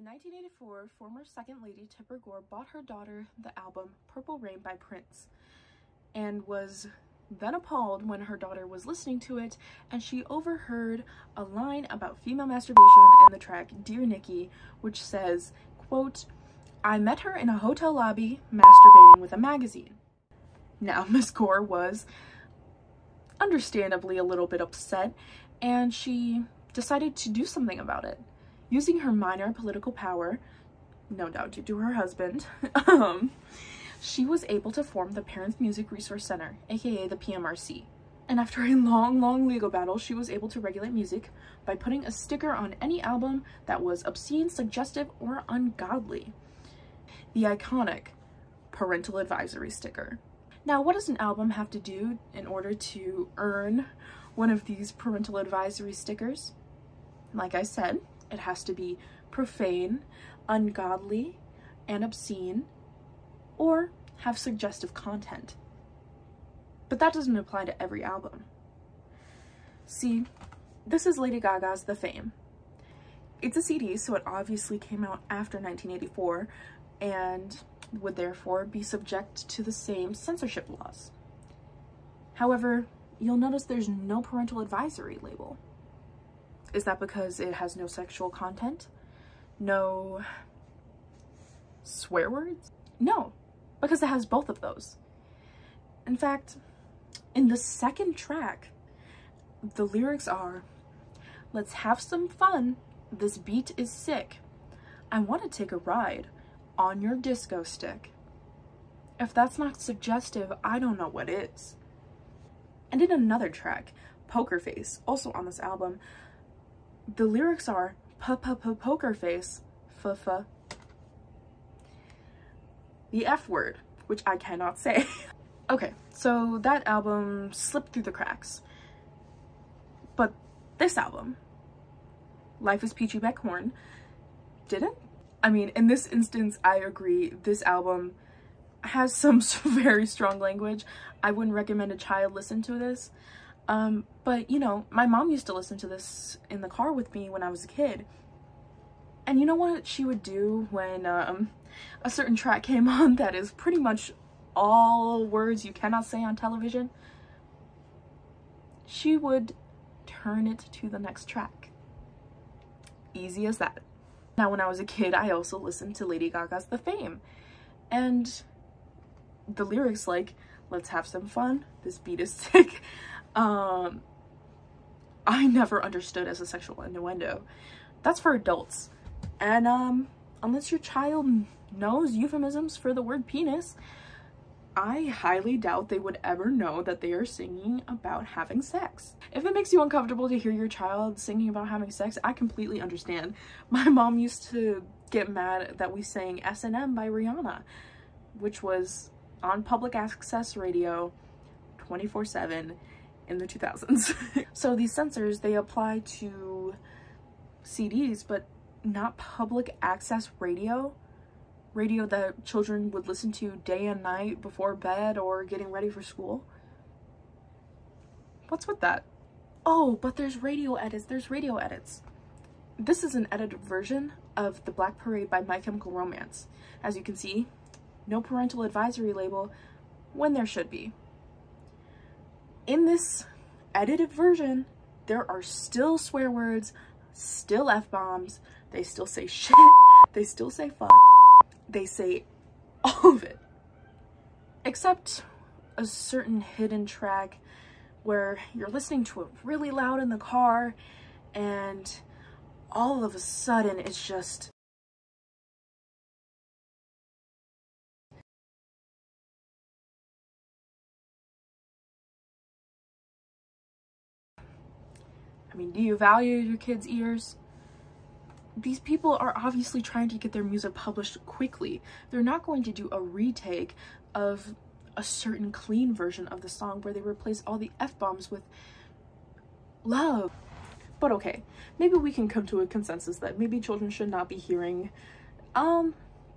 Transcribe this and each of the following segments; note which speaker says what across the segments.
Speaker 1: In 1984, former Second Lady Tipper Gore bought her daughter the album Purple Rain by Prince and was then appalled when her daughter was listening to it and she overheard a line about female masturbation in the track Dear Nikki, which says, quote, "I met her in a hotel lobby masturbating with a magazine." Now, Miss Gore was understandably a little bit upset, and she decided to do something about it. Using her minor political power, no doubt due to her husband, she was able to form the Parents Music Resource Center, aka the PMRC. And after a long legal battle, she was able to regulate music by putting a sticker on any album that was obscene, suggestive, or ungodly. The iconic parental advisory sticker. Now, what does an album have to do in order to earn one of these parental advisory stickers? Like I said, it has to be profane, ungodly, and obscene, or have suggestive content. But that doesn't apply to every album. See, this is Lady Gaga's The Fame. It's a CD, so it obviously came out after 1984 and would therefore be subject to the same censorship laws. However, you'll notice there's no parental advisory label. Is that because it has no sexual content? No swear words? No, because it has both of those. In fact, in the second track, the lyrics are, "Let's have some fun, this beat is sick. I want to take a ride on your disco stick." If that's not suggestive, I don't know what is. And in another track, Poker Face, also on this album, the lyrics are poker face, f-f. The F word, which I cannot say. Okay, so that album slipped through the cracks. But this album, Life is Peachy Beckhorn, didn't? I mean, in this instance, I agree. This album has some very strong language. I wouldn't recommend a child listen to this. But you know, my mom used to listen to this in the car with me when I was a kid. And you know what she would do when a certain track came on that is pretty much all words you cannot say on television? She would turn it to the next track. Easy as that. Now, when I was a kid, I also listened to Lady Gaga's The Fame. And the lyrics like, "Let's have some fun, this beat is sick," I never understood as a sexual innuendo. That's for adults. And unless your child knows euphemisms for the word penis, I highly doubt they would ever know that they are singing about having sex. If it makes you uncomfortable to hear your child singing about having sex, I completely understand. My mom used to get mad that we sang S&M by Rihanna, which was on public access radio 24/7 in the 2000s. So these censors, they apply to CDs, but not public access radio that children would listen to day and night before bed or getting ready for school. What's with that? Oh, but there's radio edits. This is an edited version of The Black Parade by My Chemical Romance. As you can see, no parental advisory label when there should be. In this edited version, there are still swear words, still F-bombs, they still say shit, they still say fuck, they say all of it. Except a certain hidden track where you're listening to it really loud in the car and all of a sudden it's just I mean, do you value your kids' ears? These people are obviously trying to get their music published quickly. They're not going to do a retake of a certain clean version of the song where they replace all the F-bombs with love. But okay, maybe we can come to a consensus that maybe children should not be hearing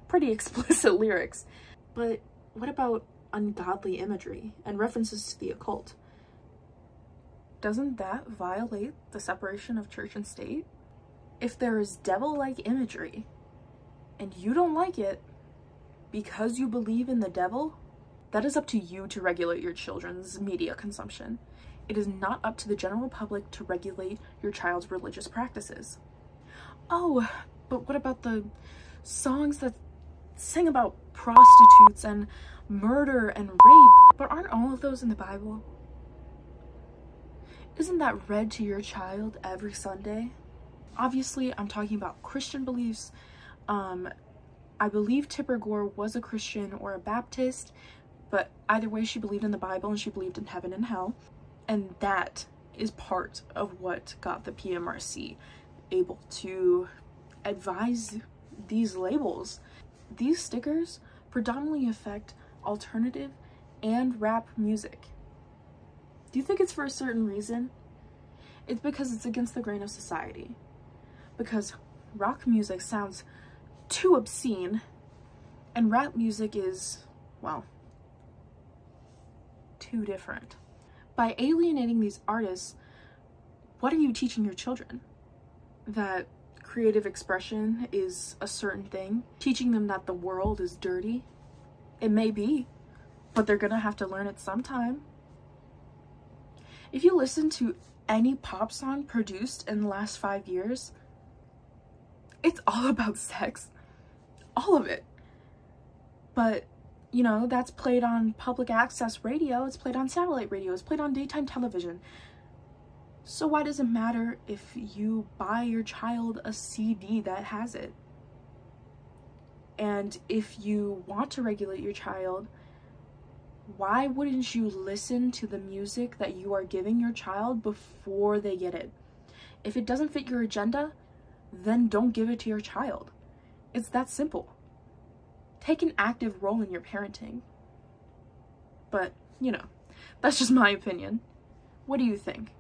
Speaker 1: pretty explicit lyrics. But what about ungodly imagery and references to the occult? Doesn't that violate the separation of church and state? If there is devil-like imagery and you don't like it because you believe in the devil, that is up to you to regulate your children's media consumption. It is not up to the general public to regulate your child's religious practices. Oh, but what about the songs that sing about prostitutes and murder and rape? But aren't all of those in the Bible? Isn't that read to your child every Sunday? Obviously, I'm talking about Christian beliefs. I believe Tipper Gore was a Christian or a Baptist, but either way, she believed in the Bible and she believed in heaven and hell. And that is part of what got the PMRC able to advise these labels. These stickers predominantly affect alternative and rap music. Do you think it's for a certain reason? It's because it's against the grain of society. Because rock music sounds too obscene, and rap music is, well, too different. By alienating these artists, what are you teaching your children? That creative expression is a certain thing? Teaching them that the world is dirty? It may be, but they're gonna have to learn it sometime. If you listen to any pop song produced in the last 5 years, it's all about sex. All of it. But, you know, that's played on public access radio, it's played on satellite radio, it's played on daytime television. So why does it matter if you buy your child a CD that has it? And if you want to regulate your child, why wouldn't you listen to the music that you are giving your child before they get it? If it doesn't fit your agenda, then don't give it to your child. It's that simple. Take an active role in your parenting. But, you know, that's just my opinion. What do you think?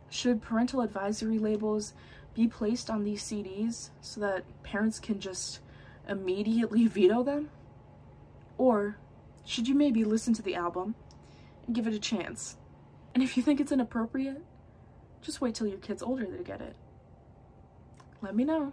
Speaker 1: Should parental advisory labels be placed on these CDs so that parents can just immediately veto them? Or should you maybe listen to the album and give it a chance? And if you think it's inappropriate, just wait till your kid's older to get it. Let me know.